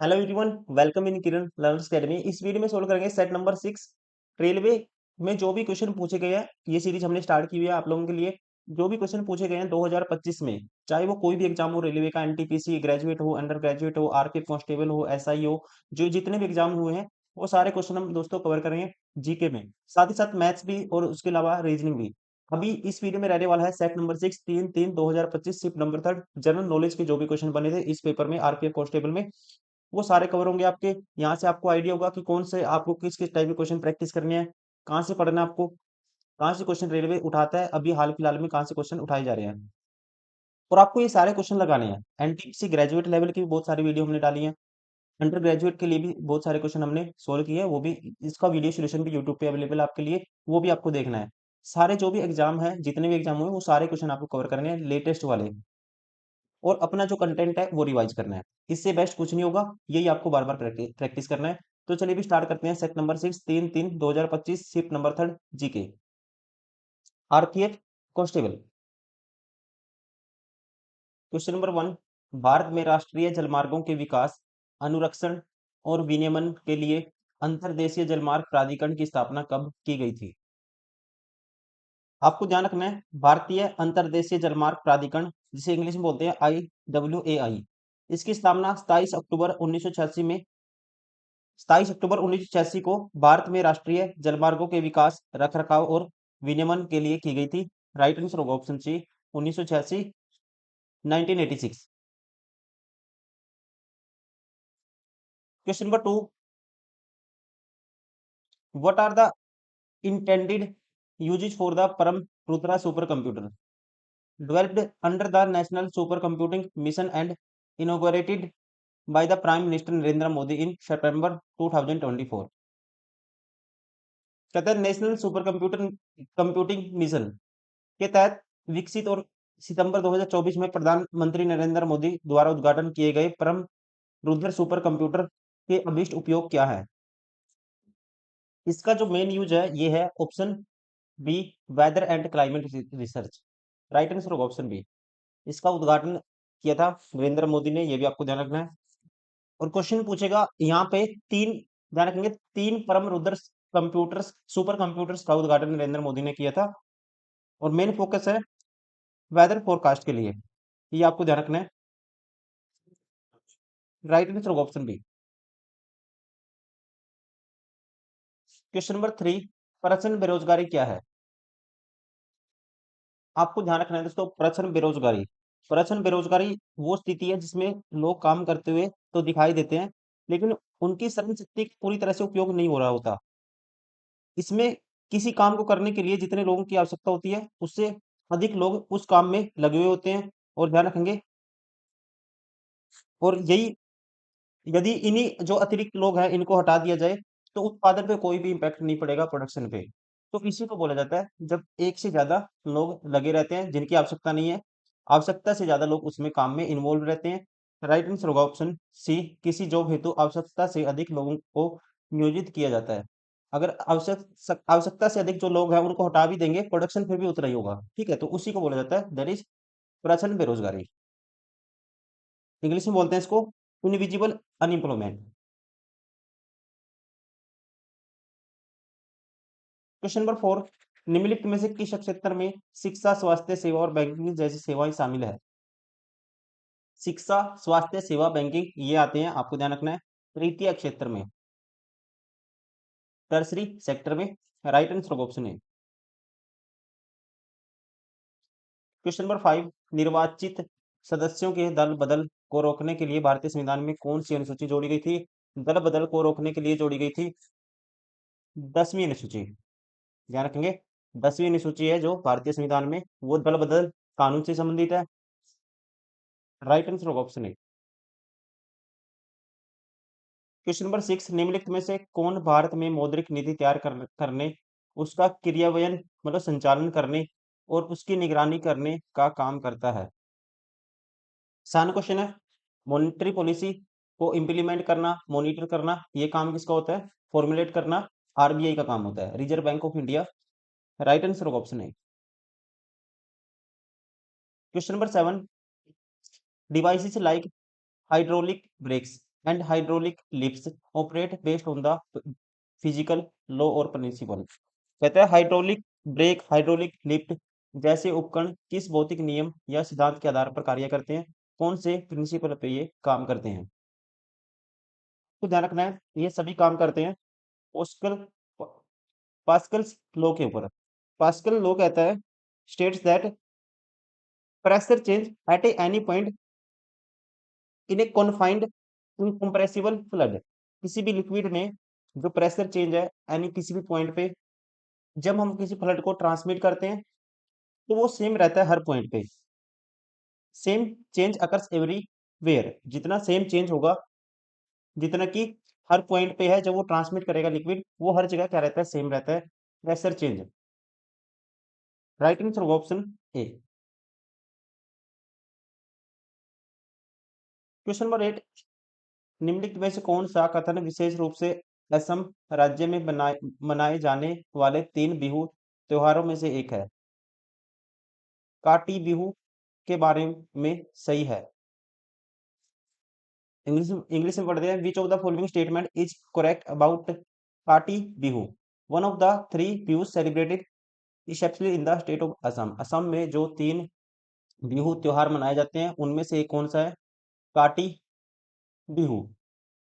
Hello everyone, welcome in Kiran learners academy. इस video में solve करेंगे सेट नंबर 6 रेलवे में जो भी क्वेश्चन पूछे गए हैं। ये सीरीज हमने स्टार्ट की हुई है आप लोगों के लिए। जो भी क्वेश्चन पूछे गए हैं 2025 में, चाहे वो कोई भी एग्जाम हो, रेलवे का, एनटीपीसी, ग्रेजुएट हो, अंडर ग्रेजुएट हो, आरपी कांस्टेबल हो, एसआई हो, जो जितने भी एग्जाम हुए हैं वो सारे क्वेश्चन हम दोस्तों कवर करेंगे जीके में, साथ ही साथ मैथ्स भी और उसके अलावा रीजनिंग भी। अभी इस वीडियो में रहने वाला है set number 6 3 2025 shift number 3 general knowledge के जो भी क्वेश्चन बने थे इस पेपर में, आरपीएफ कांस्टेबल में, वो सारे कवर होंगे आपके। यहाँ से आपको आइडिया होगा कि कौन से आपको किस किस टाइप के क्वेश्चन प्रैक्टिस करने हैं, कहाँ से पढ़ना है आपको, कहाँ से क्वेश्चन रेलवे उठाता है, अभी हाल फिलहाल में कहाँ से क्वेश्चन उठाए जा रहे हैं। और आपको ये सारे क्वेश्चन लगाने हैं। एनटीपीसी ग्रेजुएट लेवल की भी बहुत सारी वीडियो हमने डाली है, अंडर ग्रेजुएट के लिए भी बहुत सारे क्वेश्चन हमने सोल्व किए हैं, वो भी, इसका वीडियो सोल्यूशन भी यूट्यूब पे अवेलेबल है आपके लिए, वो भी आपको देखना है। सारे जो भी एग्जाम है, जितने भी एग्जाम हुए, वो सारे क्वेश्चन आपको कवर करने हैं, लेटेस्ट वाले। और अपना जो कंटेंट है वो रिवाइज करना है। इससे बेस्ट कुछ नहीं होगा, यही आपको बार बार प्रैक्टिस करना है। तो चलिए भी स्टार्ट करते हैं। Set number 6 3 2025 shift number 3 GK, RPF constable. Question number 1, Bharat में राष्ट्रीय जलमार्गों के विकास, अनुरक्षण और विनियमन के लिए अंतर्देशीय जलमार्ग प्राधिकरण की स्थापना कब की गई थी? आपको ध्यान रखना है, भारतीय अंतर्देशीय जलमार्ग प्राधिकरण, जिसे इंग्लिश में बोलते हैं IWAI, इसकी स्थापना 27 अक्टूबर 1986 को भारत में राष्ट्रीय जलमार्गों के विकास, रखरखाव और विनियमन के लिए की गई थी। राइट आंसर होगा option c, 1986, 1986। Question number 2, what are the intended uses for the Param Rudra supercomputer developed under the National Supercomputing Mission and inaugurated by the Prime Minister Narendra Modi in September 2024? कहते हैं national super computer computing mission के तहत विकसित और सितंबर 2024 में प्रधानमंत्री नरेंद्र मोदी द्वारा उद्घाटन किए गए परम रुद्र सुपर कंप्यूटर के अभिष्ट उपयोग क्या है? इसका जो मेन यूज है ये है option b, weather and climate research. Right answer होगा ऑप्शन बी। इसका उद्घाटन किया था नरेंद्र मोदी ने, ये भी आपको ध्यान रखना है। और क्वेश्चन पूछेगा यहाँ पे तीन, ध्यान रखेंगे, तीन परम रुद्र कंप्यूटर्स, सुपर कंप्यूटर्स का उद्घाटन नरेंद्र मोदी ने किया था। और मेन फोकस है वेदर फोरकास्ट के लिए, ये आपको ध्यान रखना है। राइट आंसर होगा ऑप्शन बी। क्वेश्चन नंबर 3, प्रचंड बेरोजगारी क्या है? आपको ध्यान रखना है दोस्तों, प्रचंड बेरोजगारी, प्रचंड बेरोजगारी वो स्थिति है जिसमें लोग काम करते हुए तो दिखाई देते हैं, लेकिन उनकी श्रम शक्ति का पूरी तरह से उपयोग नहीं हो रहा होता। इसमें किसी काम को करने के लिए जितने लोगों की आवश्यकता होती है, उससे अधिक लोग उस काम में लगे हुए होते हैं। और ध्यान रखेंगे, और यही, यदि इन्हीं जो अतिरिक्त लोग हैं इनको हटा दिया जाए तो उत्पादन पे कोई भी इम्पैक्ट नहीं पड़ेगा, प्रोडक्शन पे। तो इसी को बोला जाता है जब एक से ज्यादा लोग लगे रहते हैं जिनकी आवश्यकता नहीं है, आवश्यकता से ज्यादा लोग उसमें काम में इन्वॉल्व रहते हैं। राइट आंसर होगा ऑप्शन सी, किसी जॉब हेतु आवश्यकता से अधिक लोगों को नियोजित किया जाता है। अगर आवश्यकता से अधिक जो लोग हैं उनको हटा भी देंगे, प्रोडक्शन फिर भी उतना ही होगा, ठीक है। तो उसी को बोला जाता है दैट इज प्रचंड बेरोजगारी। इंग्लिश में बोलते हैं इसको इनविजिबल अनएम्प्लॉयमेंट। क्वेश्चन नंबर 4, निम्नलिखित में से किस क्षेत्र में शिक्षा, स्वास्थ्य सेवा और बैंकिंग जैसी सेवाएं शामिल है? शिक्षा, स्वास्थ्य सेवा, बैंकिंग, ये आते हैं, आपको ध्यान रखना है तृतीय क्षेत्र में, टर्सरी सेक्टर में। राइट आंसर होगा ऑप्शन ए। क्वेश्चन नंबर 5, निर्वाचित सदस्यों के दल बदल को रोकने के लिए भारतीय संविधान में कौन सी अनुसूची जोड़ी गई थी? दल बदल को रोकने के लिए जोड़ी गई थी 10वीं अनुसूची। ध्यान रखेंगे, 10वीं अनुसूची है जो भारतीय संविधान में, वो दल बदल कानून से संबंधित है। राइट आंसर होगा ऑप्शन ए। क्वेश्चन नंबर 6, निम्नलिखित में से कौन भारत में मौद्रिक नीति तैयार करने, उसका क्रियान्वयन मतलब संचालन करने और उसकी निगरानी करने का काम करता है? आसान क्वेश्चन है। मॉनेटरी पॉलिसी को इम्प्लीमेंट करना, मॉनिटर करना, ये काम किसका होता है? फॉर्मुलेट करना आरबीआई का काम होता है, reserve bank of India. Right answer होगा ऑप्शन है। Question number 7, devices like hydraulic brakes and hydraulic lifts operate based on the physical law और प्रिंसिपल। कहता है हाइड्रोलिक ब्रेक, हाइड्रोलिक लिफ्ट जैसे उपकरण किस भौतिक नियम या सिद्धांत के आधार पर कार्य करते हैं, कौन से प्रिंसिपल पे ये काम करते हैं। तो ध्यान रखना है ये सभी काम करते हैं पास्कल पास्कल्स लॉ के ऊपर। पास्कल लॉ कहता है states that pressure change at any point in A confined incompressible flood. किसी भी लिक्विड में जो प्रेशर चेंज है यानी किसी भी पॉइंट पे जब हम किसी फ्लड को ट्रांसमिट करते हैं तो वो सेम रहता है हर पॉइंट पे। सेम चेंज अकर्स एवरीवेयर, जितना सेम चेंज होगा, जितना कि हर पॉइंट पे है जब वो ट्रांसमिट करेगा लिक्विड, वो हर जगह क्या रहता है, सेम रहता है, प्रेशर चेंज। राइट आंसर होगा ऑप्शन ए। क्वेश्चन नंबर 8, निम्नलिखित में से कौन सा कथन विशेष रूप से असम राज्य में बनाए मनाए जाने वाले 3 बिहू त्योहारों में से एक है। काटी बिहू के बारे में सही है। इंग्लिश इंग्लिश में पढ़ते हैं, which of the following statement is correct about Kati Bihu. One of the 3 Bihu celebrated specially in the state of Assam. Assam में जो 3 बिहू त्योहार मनाए जाते हैं उनमें से एक कौन सा है, काटी बिहू।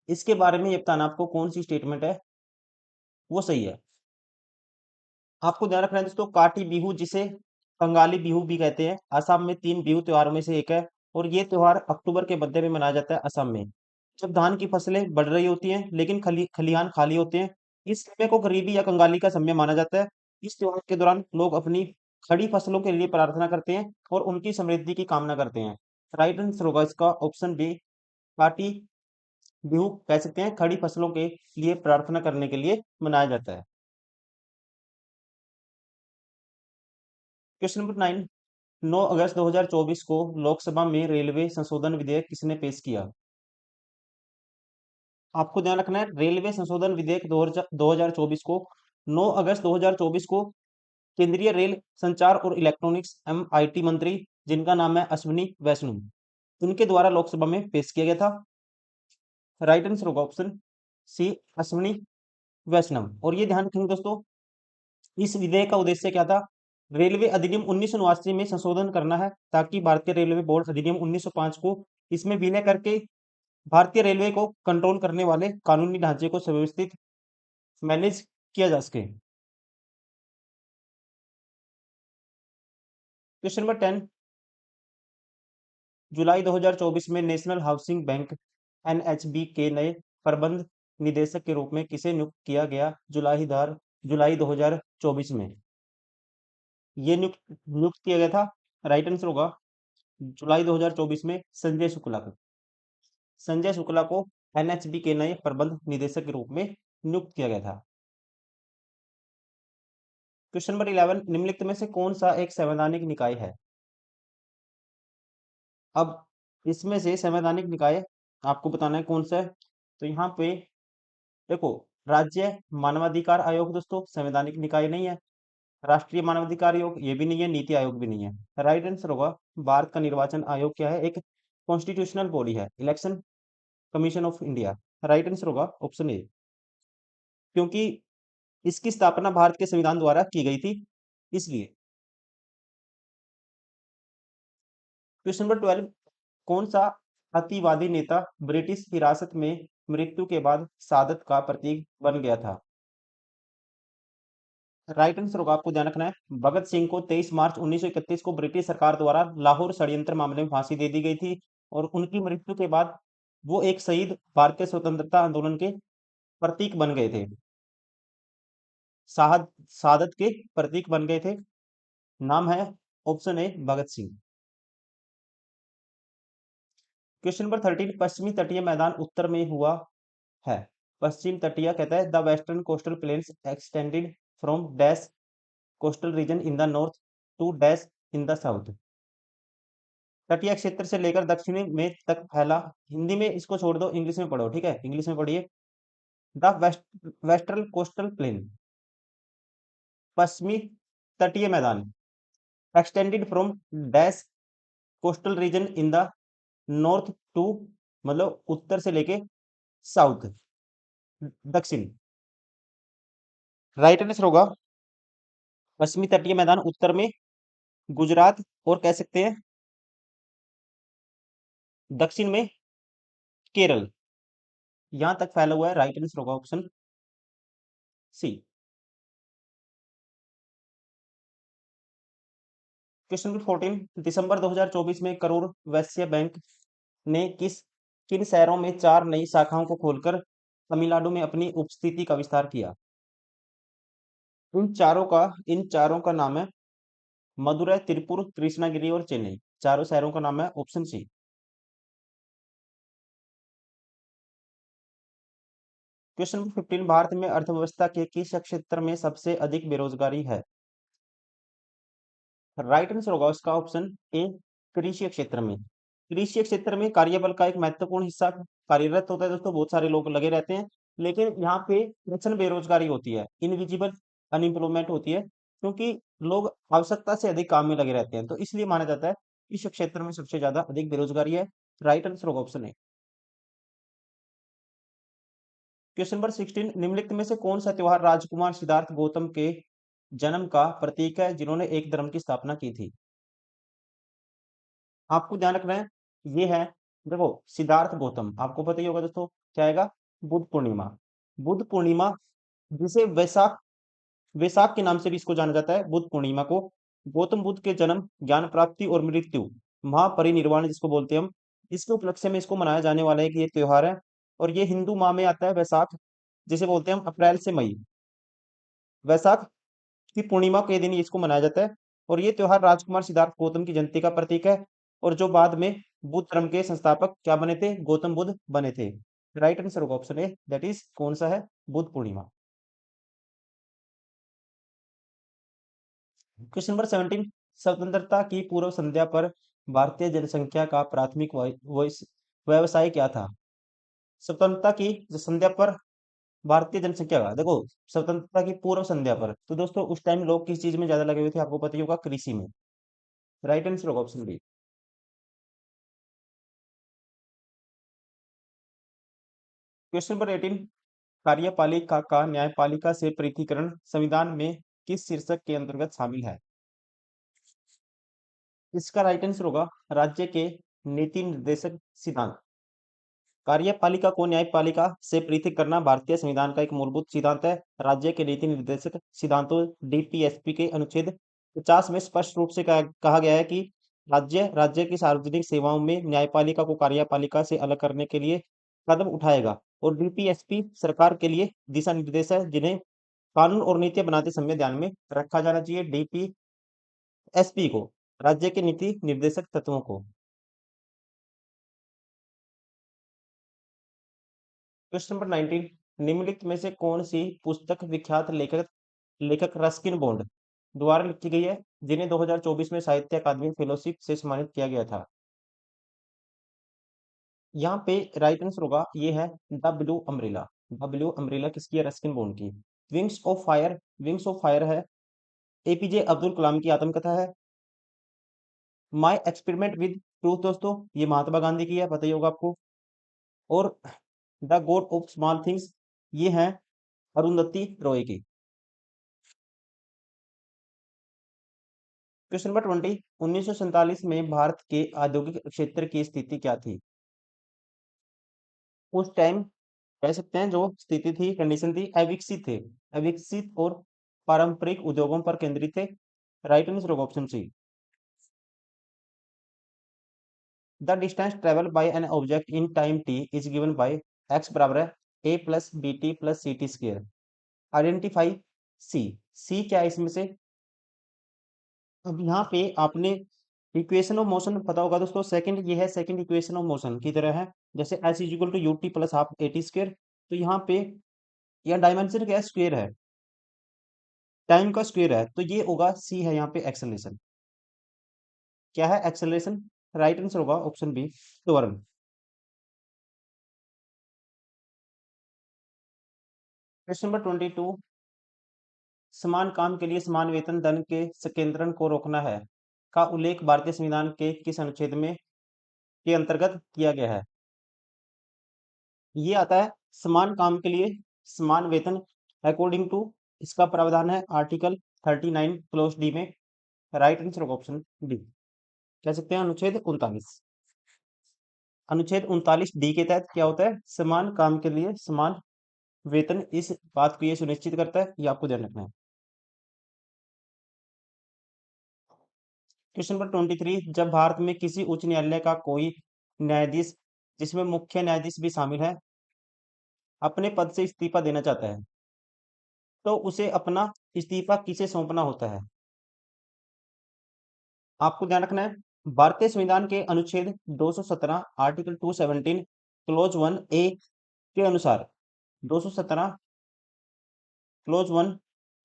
इसके बारे में ये बताना आपको कौन सी स्टेटमेंट है वो सही है। आपको ध्यान रखना है दोस्तों, काटी बिहू जिसे बंगाली बिहू भी कहते हैं, असम में 3 बिहू त्योहारों में से एक है और ये त्योहार अक्टूबर के मध्य में मनाया जाता है असम में, जब धान की फसलें बढ़ रही होती हैं लेकिन खलिहान खाली होते हैं। इस समय को गरीबी या कंगाली का समय माना जाता है। इस त्योहार के दौरान लोग अपनी खड़ी फसलों के लिए प्रार्थना करते हैं और उनकी समृद्धि की कामना करते हैं। राइट आंसर होगा इसका ऑप्शन बी, काटी बिहू कह सकते हैं, खड़ी फसलों के लिए प्रार्थना करने के लिए मनाया जाता है। क्वेश्चन नंबर 9, 9 अगस्त 2024 को लोकसभा में रेलवे संशोधन विधेयक किसने पेश किया। आपको ध्यान रखना है, रेलवे संशोधन विधेयक 2024 को 9 अगस्त 2024 को केंद्रीय रेल संचार और इलेक्ट्रॉनिक्स एवं आईटी मंत्री, जिनका नाम है अश्विनी वैष्णव, उनके द्वारा लोकसभा में पेश किया गया था। राइट आंसर होगा ऑप्शन सी, अश्विनी वैष्णव। और ये ध्यान रखेंगे दोस्तों, इस विधेयक का उद्देश्य क्या था, रेलवे अधिनियम 1989 में संशोधन करना है ताकि भारतीय रेलवे बोर्ड अधिनियम 1905 को इसमें विलय करके भारतीय रेलवे को कंट्रोल करने वाले कानूनी ढांचे को सुव्यवस्थित मैनेज किया जा सके। क्वेश्चन नंबर 10, जुलाई 2024 में नेशनल हाउसिंग बैंक एनएचबी के नए प्रबंध निदेशक के रूप में किसे नियुक्त किया गया, जुलाई 2024 में ये नियुक्त किया गया था। राइट आंसर होगा जुलाई 2024 में संजय शुक्ला को एनएचबी के नए प्रबंध निदेशक के रूप में नियुक्त किया गया था। क्वेश्चन नंबर 11, निम्नलिखित में से कौन सा एक संवैधानिक निकाय है। अब इसमें से संवैधानिक निकाय आपको बताना है कौन सा है। तो यहाँ पे देखो, राज्य मानवाधिकार आयोग दोस्तों संवैधानिक निकाय नहीं है, राष्ट्रीय मानवाधिकार आयोग ये भी नहीं है, नीति आयोग भी नहीं है। राइट आंसर होगा, भारत का निर्वाचन आयोग क्या है, एक कॉन्स्टिट्यूशनल बॉडी है, election commission of India. Right answer होगा ऑप्शन ए, क्योंकि इसकी स्थापना भारत के संविधान द्वारा की गई थी इसलिए। क्वेश्चन नंबर 12, कौन सा अतिवादी नेता ब्रिटिश हिरासत में मृत्यु के बाद शहादत का प्रतीक बन गया था। राइट आंसर होगा, आपको ध्यान रखना है, भगत सिंह को 23 मार्च 1931 को ब्रिटिश सरकार द्वारा लाहौर षड्यंत्र मामले में फांसी दे दी गई थी और उनकी मृत्यु के बाद वो एक शहीद भारतीय स्वतंत्रता आंदोलन के प्रतीक बन गए थे, शहादत के प्रतीक बन गए थे। नाम है option A, Bhagat Singh. Question number 13, पश्चिमी तटीय मैदान उत्तर में हुआ है। पश्चिम तटीय कहता है the western coastal plains extended from dash coastal region in the north to dash in the south. तटीय क्षेत्र से लेकर दक्षिणी में तक फैला। हिंदी में इसको छोड़ दो, इंग्लिश में पढ़ो, ठीक है, इंग्लिश में पढ़िए। द वेस्टर्न कोस्टल प्लेन, पश्चिमी तटीय मैदान, extended from dash coastal region in the north to, मतलब उत्तर से लेके साउथ, दक्षिण। राइट आंसर होगा पश्चिमी तटीय मैदान उत्तर में गुजरात, और कह सकते हैं दक्षिण में केरल। यहां तक फैला हुआ है। राइट आंसर होगा ऑप्शन सी। क्वेश्चन नंबर 14, दिसंबर 2024 में करूर वैश्य बैंक ने किन शहरों में 4 नई शाखाओं को खोलकर तमिलनाडु में अपनी उपस्थिति का विस्तार किया? इन चारों का नाम है मदुरै, तिरुपुर, कृष्णागिरी और चेन्नई। चारों शहरों का नाम है option c. Question number 15, Bharat में अर्थव्यवस्था के किस क्षेत्र में सबसे अधिक बेरोजगारी है? राइट आंसर होगा उसका ऑप्शन ए, कृषि क्षेत्र में। कृषि क्षेत्र में कार्यबल का एक महत्वपूर्ण हिस्सा कार्यरत होता है दोस्तों, बहुत सारे लोग लगे रहते हैं, लेकिन यहाँ पे प्रचंड बेरोजगारी होती है, इनविजिबल अनएम्प्लॉयमेंट होती है, क्योंकि लोग आवश्यकता से अधिक काम में लगे रहते हैं, तो इसलिए माना जाता है इस क्षेत्र में सबसे ज्यादा अधिक बेरोजगारी है। राइट आंसर होगा ऑप्शन ए। क्वेश्चन नंबर 16, निम्नलिखित में से कौन सा त्योहार राजकुमार सिद्धार्थ गौतम के जन्म का प्रतीक है, जिन्होंने एक धर्म की स्थापना की थी? आपको ध्यान रखना है, ये है, देखो, सिद्धार्थ गौतम, आपको पता ही होगा दोस्तों, क्या आएगा? बुद्ध पूर्णिमा। बुद्ध पूर्णिमा, जिसे वैसाख वैसाख के नाम से भी इसको जाना जाता है, बुद्ध पूर्णिमा को गौतम बुद्ध के जन्म, ज्ञान प्राप्ति और मृत्यु, महापरिनिर्वाण जिसको बोलते हैं हम, इसके उपलक्ष्य में इसको मनाया जाने वाला एक ये त्योहार है। और ये हिंदू माह में आता है, वैसाख, जिसे बोलते हैं हम अप्रैल से मई। वैसाख की पूर्णिमा के दिन इसको मनाया जाता है। और ये त्योहार राजकुमार सिद्धार्थ गौतम की जयंती का प्रतीक है, और जो बाद में बुद्ध धर्म के संस्थापक क्या बने थे? गौतम बुद्ध बने थे। राइट आंसर होगा ऑप्शन ए, दैट इज कौन सा है? बुद्ध पूर्णिमा। क्वेश्चन नंबर 17, स्वतंत्रता की पूर्व संध्या पर भारतीय जनसंख्या का प्राथमिक व्यवसाय क्या था? स्वतंत्रता की जो संध्या पर भारतीय जनसंख्या का, देखो, स्वतंत्रता की पूर्व संध्या पर, तो दोस्तों उस टाइम लोग किस चीज में ज्यादा लगे हुए थे? आपको पता ही होगा, कृषि में। राइट आंसर होगा ऑप्शन बी। क्वेश्चन नंबर 18, कार्यपालिका का न्यायपालिका से पृथक्करण संविधान में किस शीर्षक के अंतर्गत शामिल है? इसका राइट आंसर होगा राज्य के नीति निर्देशक सिद्धांत। कार्यपालिका को न्यायपालिका से पृथक करना भारतीय संविधान का एक मूलभूत सिद्धांत है। राज्य के नीति निर्देशक सिद्धांतों डीपीएसपी के अनुच्छेद 50 में स्पष्ट रूप से कहा गया है कि राज्य राज्य की सार्वजनिक सेवाओं में न्यायपालिका को कार्यपालिका से अलग करने के लिए कदम उठाएगा। और डीपीएसपी सरकार के लिए दिशा निर्देश है, जिन्हें कानून और नीतियां बनाते समय ध्यान में रखा जाना चाहिए। डीपीएसपी को, राज्य के नीति निर्देशक तत्वों को। क्वेश्चन नंबर 19, निम्नलिखित में से कौन सी पुस्तक विख्यात लेखक लेखक रस्किन बॉन्ड द्वारा लिखी गई है, जिन्हें 2024 में साहित्य अकादमी फेलोशिप से सम्मानित किया गया था? यहाँ पे राइट आंसर होगा, ये है the blue umbrella. The blue umbrella किसकी है? रस्किन बॉन्ड की। विंग्स ऑफ फायर है एपीजे अब्दुल कलाम की आत्मकथा है। माय एक्सपेरिमेंट विद ट्रूथ दोस्तों, ये महात्मा गांधी की है, पता ही होगा आपको। और the God of small things, ये है अरुंधति रॉय की। क्वेश्चन नंबर 20, 1947 में भारत के औद्योगिक क्षेत्र की स्थिति क्या थी? उस टाइम कह सकते हैं जो स्थिति थी, कंडीशन थी, अविकसित थे। अविकसित और पारंपरिक उद्योगों पर केंद्रित थे। राइट आंसर होगा option C. The distance travel by an object in time T is given by X बराबर है A plus B T plus C T square. Identify C. C क्या है इसमें से? अब यहाँ पे आपने इक्वेशन ऑफ मोशन पता होगा दोस्तों, सेकंड, ये है सेकंड इक्वेशन ऑफ मोशन की तरह है, जैसे s is equal to u t plus half a t square. तो यहाँ पे यह डायमेंशन क्या है? स्क्वेयर है, टाइम का स्क्वेयर है, तो ये होगा सी है यहाँ पे एक्सेलरेशन। क्या है? एक्सेलरेशन। राइट आंसर होगा ऑप्शन बी, त्वरण। क्वेश्चन नंबर 22, समान काम के लिए समान वेतन दंड के संकेंद्रण को रोकना है का उल्लेख भारतीय संविधान के किस अनुच्छेद में के अंतर्गत किया गया है? ये आता है समान काम के लिए समान वेतन अकॉर्डिंग टू, इसका प्रावधान है आर्टिकल 39 क्लोज डी में। Right answer option D. कह सकते हैं अनुच्छेद 39। अनुच्छेद 39 डी के तहत क्या होता है, समान काम के लिए समान वेतन। इस बात को ये सुनिश्चित करता है, ये आपको ध्यान रखना है। क्वेश्चन नंबर 23, जब भारत में किसी उच्च न्यायालय का कोई न्यायाधीश, जिसमें मुख्य न्यायाधीश भी शामिल है, अपने पद से इस्तीफा देना चाहता है, तो उसे अपना इस्तीफा किसे सौंपना होता है? आपको ध्यान रखना है, भारतीय संविधान के अनुच्छेद 217 आर्टिकल 217 क्लोज 1 ए के अनुसार, 217 क्लोज 1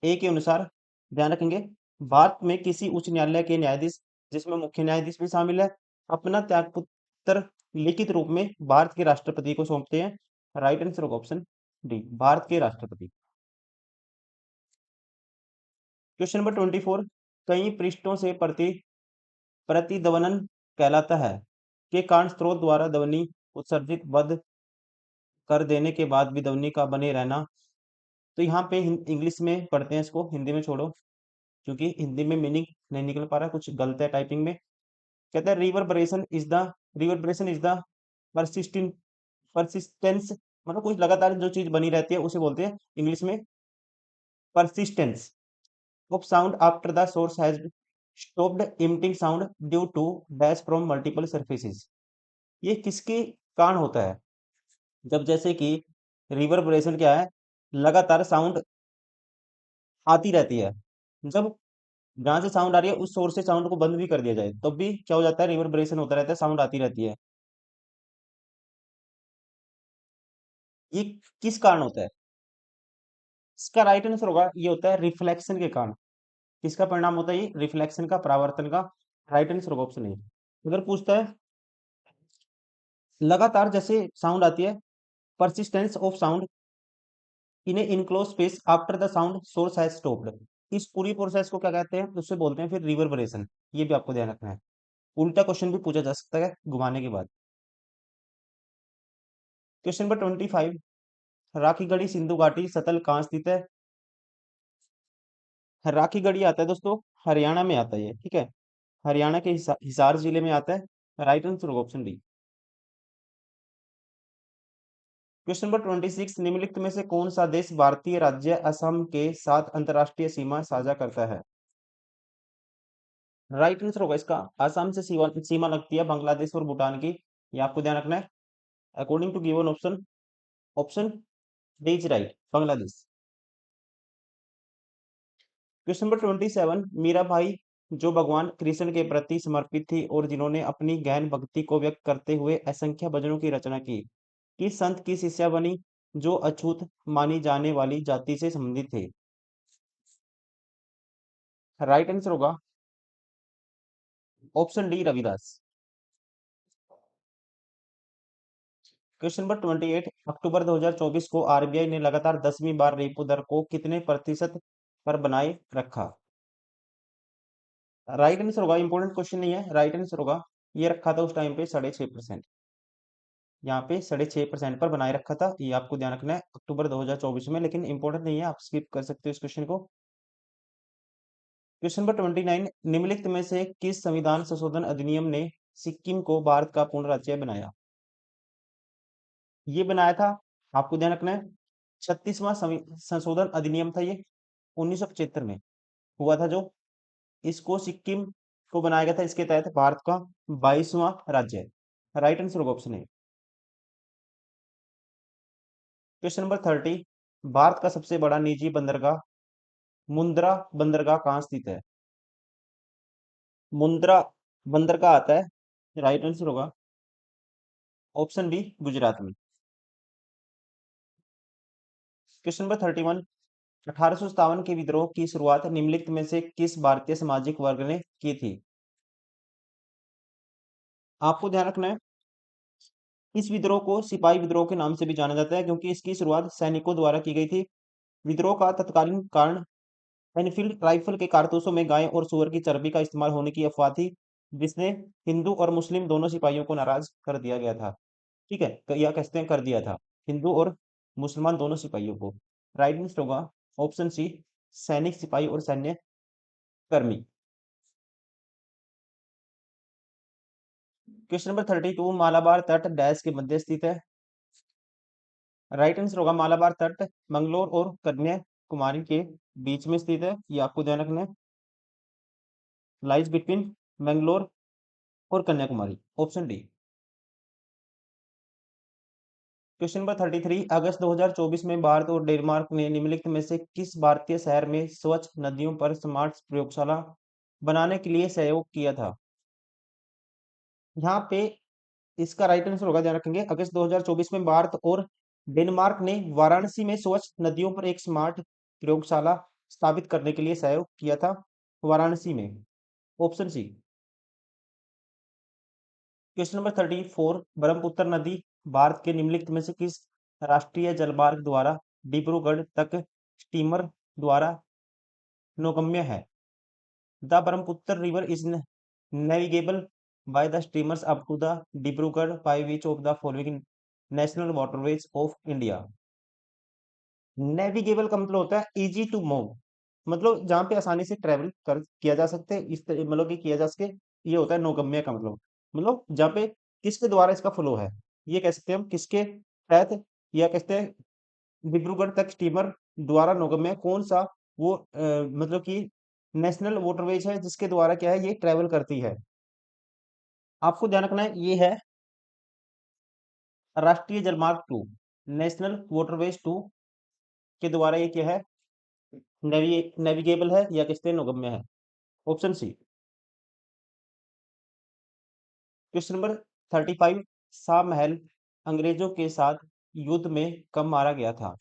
ए के अनुसार ध्यान रखेंगे, भारत में किसी उच्च न्यायालय के न्यायाधीश, जिसमें मुख्य न्यायाधीश भी शामिल है, अपना त्यागपत्र लिखित रूप में भारत के राष्ट्रपति को सौंपते हैं। Right answer option D, Bharat के राष्ट्रपति। क्वेश्चन नंबर 24, कई पृष्ठों से प्रतिध्वनन कहलाता है के कारण स्रोत द्वारा ध्वनि उत्सर्जित बंद कर देने के बाद भी ध्वनि का बने रहना। तो यहाँ पे इंग्लिश में पढ़ते हैं इसको, हिंदी में छोड़ो, क्योंकि हिंदी में मीनिंग नहीं निकल पा रहा, कुछ गलत है टाइपिंग में। कहता है reverberation is the persistent persistence, मतलब कुछ लगातार जो चीज बनी रहती है उसे बोलते हैं इंग्लिश में persistence of sound after the source has stopped emitting sound due to dash from multiple surfaces. ये किसके कारण होता है? जब जैसे कि रिवर्बरेशन क्या है, लगातार साउंड आती रहती है, जब जहां से साउंड आ रही है उस सोर्स से साउंड को बंद भी कर दिया जाए तब भी क्या हो जाता है, रिवर्बरेशन होता रहता है, साउंड आती रहती है। ये किस कारण होता है? इसका राइट आंसर होगा, ये होता है रिफ्लेक्शन के कारण। किसका परिणाम होता है? ये रिफ्लेक्शन का, परावर्तन का। राइट आंसर होगा ऑप्शन ए। अगर पूछता है लगातार जैसे साउंड आती है, persistence of sound in A enclose space after the sound source has stopped, इस पूरी प्रोसेस को क्या कहते हैं? उससे बोलते हैं फिर रिवर्बरेशन। ये भी आपको ध्यान रखना है, उल्टा क्वेश्चन भी पूछा जा सकता है घुमाने के बाद। क्वेश्चन नंबर 25, राखी गढ़ी सिंधु घाटी सतल कहाँ स्थित है? राखी गढ़ी आता है दोस्तों, हरियाणा में आता है ये, ठीक है, हरियाणा के हिसार जिले में आता है। राइट आंसर होगा ऑप्शन डी। क्वेश्चन नंबर 26, निम्नलिखित में से कौन सा देश भारतीय राज्य असम के साथ अंतरराष्ट्रीय सीमा साझा करता है? राइट आंसर होगा इसका, असम से सीमा लगती है बांग्लादेश और भूटान की। ये आपको ध्यान रखना है, according to given option, option d is right, Bangladesh. Question number 27, Mirabai जो भगवान कृष्ण के प्रति समर्पित थी और जिन्होंने अपनी गहन भक्ति को व्यक्त करते हुए असंख्य भजनों की रचना की, किस संत की शिष्या बनी जो अछूत मानी जाने वाली जाति से संबंधित थे? राइट आंसर होगा option D, Ravidas. Question number 28, अक्टूबर 2024 को आरबीआई ने लगातार 10वीं बार रेपो दर को कितने प्रतिशत पर बनाए रखा? राइट आंसर होगा, इंपॉर्टेंट क्वेश्चन नहीं है, राइट आंसर होगा, ये रखा था उस टाइम पे 6.5%। यहाँ पे 6.5% पर बनाए रखा था, ये आपको ध्यान रखना है अक्टूबर 2024 में, लेकिन इंपॉर्टेंट नहीं है, आप स्किप कर सकते हो इस क्वेश्चन को। क्वेश्चन नंबर 29, निम्नलिखित में से किस संविधान संशोधन अधिनियम ने सिक्किम को भारत का पूर्ण राज्य बनाया? ये बनाया था, आपको ध्यान रखना है, 36वां संशोधन अधिनियम था ये, 1975 में हुआ था जो, इसको सिक्किम को बनाया गया था, इसके तहत भारत का 22वां राज्य है। राइट आंसर होगा option A. Question number 30, Bharat का सबसे बड़ा निजी बंदरगाह मुंद्रा बंदरगाह कहाँ स्थित है? मुंद्रा बंदरगाह आता है, राइट आंसर होगा ऑप्शन बी, गुजरात में। क्वेश्चन नंबर 31, 1857 के विद्रोह की शुरुआत निम्नलिखित में से किस भारतीय सामाजिक वर्ग ने की थी? आपको ध्यान रखना है, इस विद्रोह को सिपाही विद्रोह के नाम से भी जाना जाता है, क्योंकि इसकी शुरुआत सैनिकों द्वारा की गई थी। विद्रोह का तत्कालीन कारण एनफील्ड राइफल के कारतूसों में गाय और सूअर की चर्बी का इस्तेमाल होने की अफवाह थी, जिसने हिंदू और मुस्लिम दोनों सिपाहियों को नाराज कर दिया गया था, ठीक है, या कहते हैं कर दिया था। हिंदू और मुसलमान दोनों सिपाहियों को। राइट आंसर होगा ऑप्शन सी, सैनिक, सिपाही और सैन्य कर्मी। क्वेश्चन नंबर 32, मालाबार तट डैश के मध्य स्थित है। राइट आंसर होगा मालाबार तट मंगलोर और कन्याकुमारी के बीच में स्थित है। ये आपको ध्यान रखना है, लाइज बिटवीन मंगलोर और Kanyakumari, option D. Question number 33, अगस्त 2024 में भारत और डेनमार्क ने निम्नलिखित में से किस भारतीय शहर में स्वच्छ नदियों पर स्मार्ट प्रयोगशाला बनाने के लिए सहयोग किया था। यहाँ पे इसका राइट आंसर होगा, ध्यान रखेंगे, अगस्त 2024 में भारत और डेनमार्क ने वाराणसी में स्वच्छ नदियों पर एक स्मार्ट प्रयोगशाला स्थापित करने के लिए सहयोग किया था, वाराणसी में, option c. Question number 34, Brahmaputra नदी भारत के निम्नलिखित में से किस राष्ट्रीय जलमार्ग द्वारा डिब्रूगढ़ तक स्टीमर द्वारा नौगम्य है। The Brahmaputra river is navigable by the steamers up to the Dibrugarh by which of the following national waterways of India. Navigable का मतलब होता है इजी टू मूव, मतलब जहां पे आसानी से ट्रेवल कर किया जा सकते हैं, इस तरह मतलब कि किया जा सके, ये होता है नौगम्य का मतलब जहाँ पे किसके द्वारा इसका फ्लो है, ये कह सकते हैं हम किसके तहत, या कहते हैं डिब्रूगढ़ तक स्टीमर द्वारा नौगम्य कौन सा वो मतलब कि नेशनल वाटरवेज है जिसके द्वारा क्या है ये ट्रेवल करती है। आपको ध्यान रखना है, ये है राष्ट्रीय जलमार्ग 2, नेशनल वाटरवेज 2 के द्वारा ये क्या है, नेविगेबल है या किससे नौगम्य है, option c. Question number 35, Shah Mahal अंग्रेजों के साथ युद्ध में कब मारा गया था।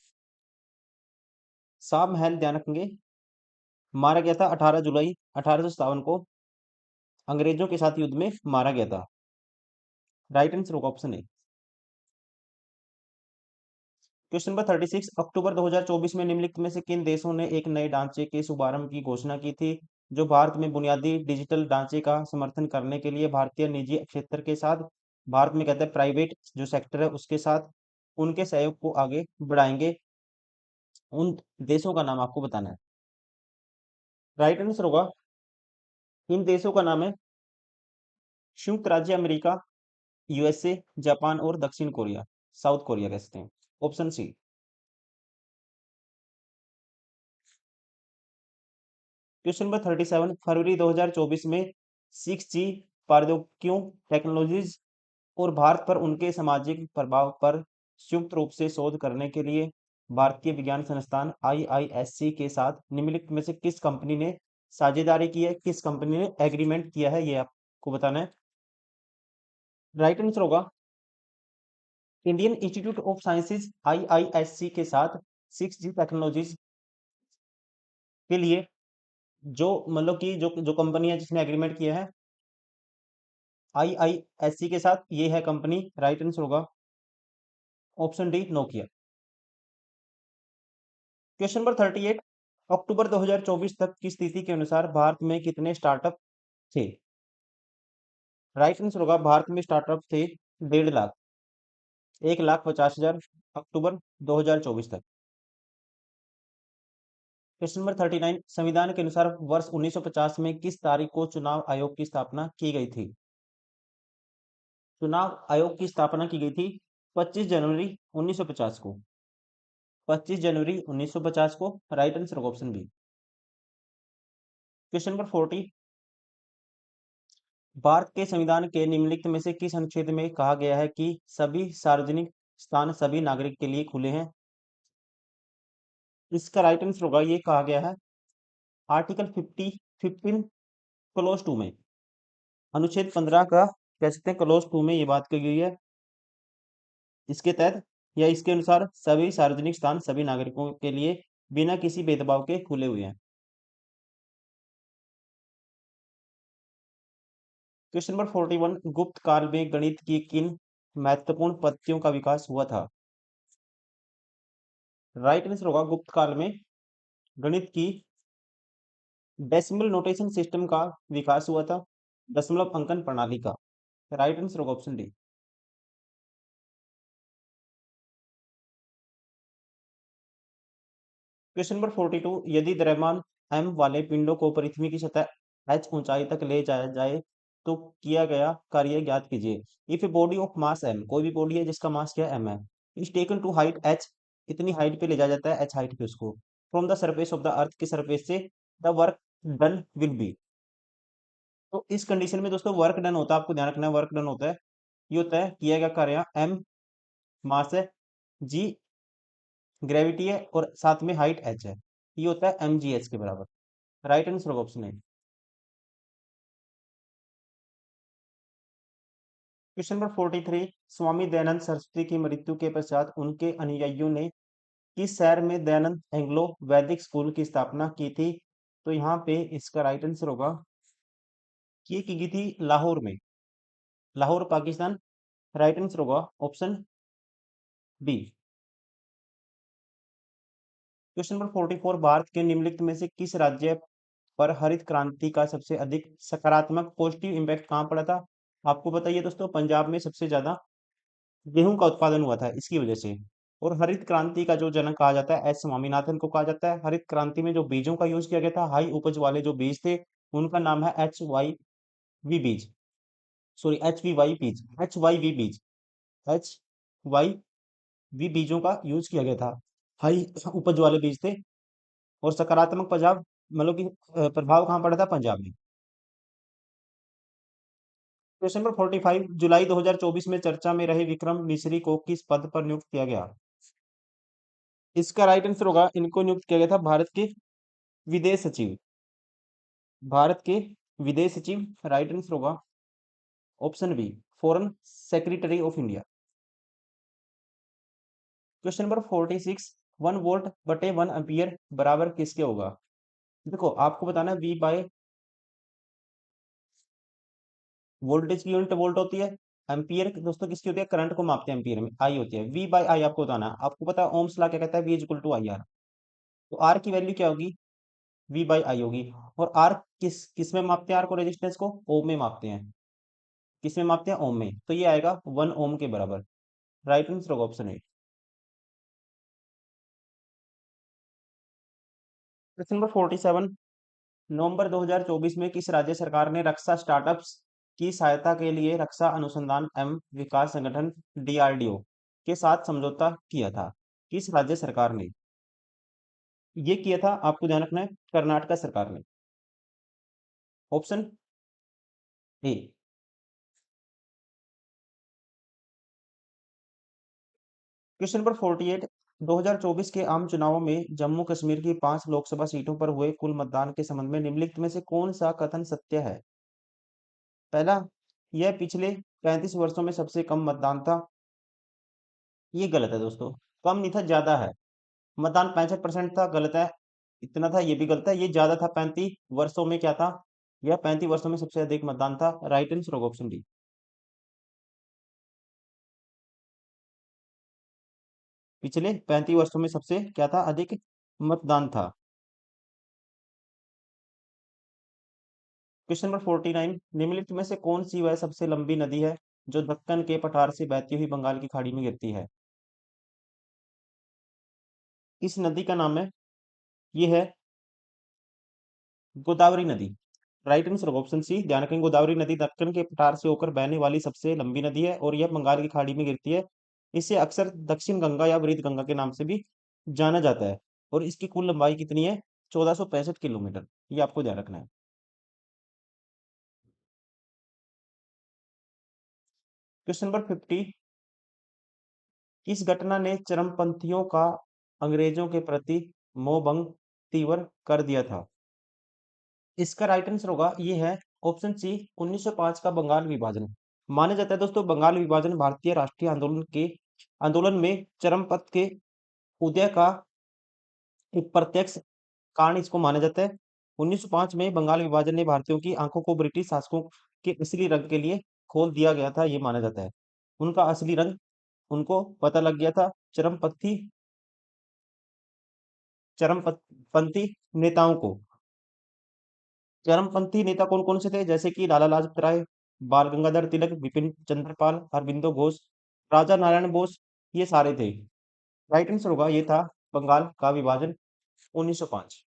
शाह महल, ध्यान रखेंगे, मारा गया था 18 जुलाई 1857 को अंग्रेजों के साथ युद्ध में मारा गया था। राइट आंसर होगा ऑप्शन ए। क्वेश्चन नंबर 36, अक्टूबर 2024 में निम्नलिखित में से किन देशों ने एक नए ढांचे के शुभारंभ की घोषणा की थी जो भारत में बुनियादी डिजिटल ढांचे का समर्थन करने के लिए भारतीय निजी क्षेत्र के साथ, भारत में कहते हैं प्राइवेट जो सेक्टर है उसके साथ उनके सहयोग को आगे बढ़ाएंगे। उन देशों का नाम आपको बताना है। राइट आंसर होगा, इन देशों का नाम है संयुक्त राज्य अमेरिका, यूएसए, जापान और दक्षिण कोरिया, साउथ कोरिया कह सकते हैं, ऑप्शन सी। क्वेश्चन नंबर 37, फरवरी 2024 में 6G प्रौद्योगिकियों टेक्नोलॉजीज और भारत पर उनके सामाजिक प्रभाव पर संयुक्त रूप से शोध करने के लिए भारतीय विज्ञान संस्थान आईआईएससी के साथ निम्नलिखित में से किस कंपनी ने साझेदारी की है, किस कंपनी ने एग्रीमेंट किया है, ये आपको बताना है। राइट आंसर होगा Indian institute of sciences IISc के साथ 6G टेक्नोलॉजीज के लिए जो मतलब कि जो कंपनी है जिसने एग्रीमेंट किया है आईआईएससी के साथ, ये है कंपनी। राइट आंसर होगा option D, Nokia. Question number 38, अक्टूबर 2024 तक की स्थिति के अनुसार भारत में कितने स्टार्टअप थे। राइट आंसर होगा भारत में स्टार्टअप थे 1.5 लाख, 1,50,000 अक्टूबर 2024 तक। क्वेश्चन नंबर 39, संविधान के अनुसार वर्ष 1950 में किस तारीख को चुनाव आयोग की स्थापना की गई थी। चुनाव आयोग की स्थापना की गई थी 25 जनवरी 1950 को, 25 जनवरी 1950 को। राइट आंसर होगा option B. Question number 40, Bharat के संविधान के निम्नलिखित में से किस अनुच्छेद में कहा गया है कि सभी सार्वजनिक स्थान सभी नागरिक के लिए खुले हैं। इसका राइट आंसर होगा, ये कहा गया है आर्टिकल 15 क्लोज 2 में, अनुच्छेद 15 का कह सकते हैं क्लोज 2 में ये बात कही गई है। इसके तहत या इसके अनुसार सभी सार्वजनिक स्थान सभी नागरिकों के लिए बिना किसी भेदभाव के खुले हुए हैं। क्वेश्चन नंबर 41, गुप्त काल में गणित की किन महत्वपूर्ण पद्धतियों का विकास हुआ था। राइट आंसर होगा गुप्त काल में गणित की डेसिमल नोटेशन सिस्टम का विकास हुआ था, दशमलव अंकन प्रणाली का। राइट आंसर होगा ऑप्शन डी। क्वेश्चन नंबर 42, यदि द्रव्यमान m वाले पिंडों को पृथ्वी की सतह h ऊंचाई तक ले जाया जाए तो किया गया कार्य ज्ञात कीजिए। If a body of mass m, कोई भी बॉडी है जिसका मास क्या m है, is taken to height h, इतनी हाइट पे ले जाया जाता है h हाइट पे उसको, from the surface of the earth की सरफेस से, the work done will be. तो इस कंडीशन में दोस्तों वर्क डन होता है, आपको ध्यान रखना है वर्क डन होता है, ये होता है किया गया कार्य, m मास है, g ग्रेविटी है और साथ में हाइट h है, ये होता है mgh के बराबर। राइट आंसर होगा option A. Question number 43, Swami Dayanand Saraswati की मृत्यु के पश्चात उनके अनुयायियों ने किस शहर में दयानंद एंग्लो वैदिक स्कूल की स्थापना की थी? तो यहाँ पे इसका राइट आंसर होगा कि ये की गई थी लाहौर में, लाहौर पाकिस्तान। राइट आंसर होगा option B. Question number 44, Bharat के निम्नलिखित में से किस राज्य पर हरित क्रांति का सबसे अधिक सकारात्मक पॉजिटिव इम्पैक्ट कहाँ पड़ा था? आपको बताइए दोस्तों, पंजाब में सबसे ज्यादा गेहूं का उत्पादन हुआ था इसकी वजह से। और हरित क्रांति का जो जनक कहा जाता है एस स्वामीनाथन को कहा जाता है। हरित क्रांति में जो बीजों का यूज किया गया था, हाई उपज वाले जो बीज थे, उनका नाम है HYV बीज, सॉरी HVY बीज, HYV बीज, HYV बीजों का यूज किया गया था, हाई उपज वाले बीज थे। और सकारात्मक पंजाब मतलब कि प्रभाव कहाँ पड़ा था? पंजाब में। क्वेश्चन नंबर 45, जुलाई 2024 में चर्चा में रहे विक्रम मिश्री को किस पद पर नियुक्त किया गया? इसका राइट आंसर होगा, इनको नियुक्त किया गया था भारत के विदेश सचिव, भारत के विदेश सचिव। राइट आंसर होगा option B, foreign secretary of India. Question number 46, 1 volt बटे 1 एम्पियर बराबर किसके होगा? देखो आपको बताना है, वी बाय, वोल्टेज की यूनिट वोल्ट होती है, एम्पियर दोस्तों किसकी होती है? करंट को मापते हैं एम्पियर में, आई होती है। वी बाय आई आपको बताना है, आपको पता है ओम्स लॉ क्या कहता है? V is equal to I R. तो आर की वैल्यू क्या होगी? वी बाई आई होगी। और आर किस में मापते हैं? आर को, रेजिस्टेंस को ओम में मापते हैं। किस में मापते हैं? ओम में। तो ये आएगा 1 ओम के बराबर। राइट आंसर होगा ऑप्शन ए। क्वेश्चन नंबर 47, नवंबर 2024 में किस राज्य सरकार ने रक्षा स्टार्टअप्स की सहायता के लिए रक्षा अनुसंधान एवं विकास संगठन DRDO के साथ समझौता किया था? किस राज्य सरकार ने ये किया था? आपको ध्यान रखना है, कर्नाटक सरकार ने। Option A. क्वेश्चन नंबर 48, 2024 के आम चुनावों में जम्मू कश्मीर की 5 लोकसभा सीटों पर हुए कुल मतदान के संबंध में निम्नलिखित में से कौन सा कथन सत्य है? पहला, यह पिछले 35 वर्षों में सबसे कम मतदान था। ये गलत है दोस्तों, कम नहीं था, ज्यादा है। मतदान 65% था, गलत है। इतना था, ये भी गलत है। ये ज्यादा था, 35 वर्षों में क्या था? यह 35 वर्षों में सबसे अधिक मतदान था। राइट आंसर होगा ऑप्शन डी। पिछले 35 वर्षों में सबसे क्या था? अधिक मतदान था। क्वेश्चन नंबर 49, निम्नलिखित में से कौन सी वह सबसे लंबी नदी है जो दक्कन के पठार से बहती हुई बंगाल की खाड़ी में गिरती है? इस नदी का नाम है, ये है गोदावरी नदी। राइट आंसर होगा ऑप्शन सी। ध्यान रखें, गोदावरी नदी दक्कन के पठार से होकर बहने वाली सबसे लंबी नदी है और यह बंगाल की खाड़ी में गिरती है। इसे अक्सर दक्षिण गंगा या वृद्ध गंगा के नाम से भी जाना जाता है। और इसकी कुल लंबाई कितनी है? 1465 किलोमीटर। ये आपको ध्यान रखना है। क्वेश्चन नंबर 50, किस घटना ने चरमपंथियों का अंग्रेजों के प्रति मोहभंग तीव्र कर दिया था? इसका राइट आंसर होगा, ये है ऑप्शन सी, 1905 का बंगाल विभाजन। माना जाता है दोस्तों, बंगाल विभाजन भारतीय राष्ट्रीय आंदोलन में चरमपंथ के उदय का एक प्रत्यक्ष कारण इसको माना जाता है। 1905 में बंगाल विभाजन ने भारतीयों की आंखों को ब्रिटिश शासकों के असली रंग के लिए खोल दिया गया था, ये माना जाता है। उनका असली रंग उनको पता लग गया था। चरमपंथी चरमपंथी नेताओं को। चरमपंथी नेता कौन कौन से थे? जैसे कि लाला लाजपत राय, बाल गंगाधर तिलक, बिपिन चंद्रपाल, अरविंदो घोष, राजा नारायण बोस, ये सारे थे। राइट आंसर होगा, ये था बंगाल का विभाजन। 1905।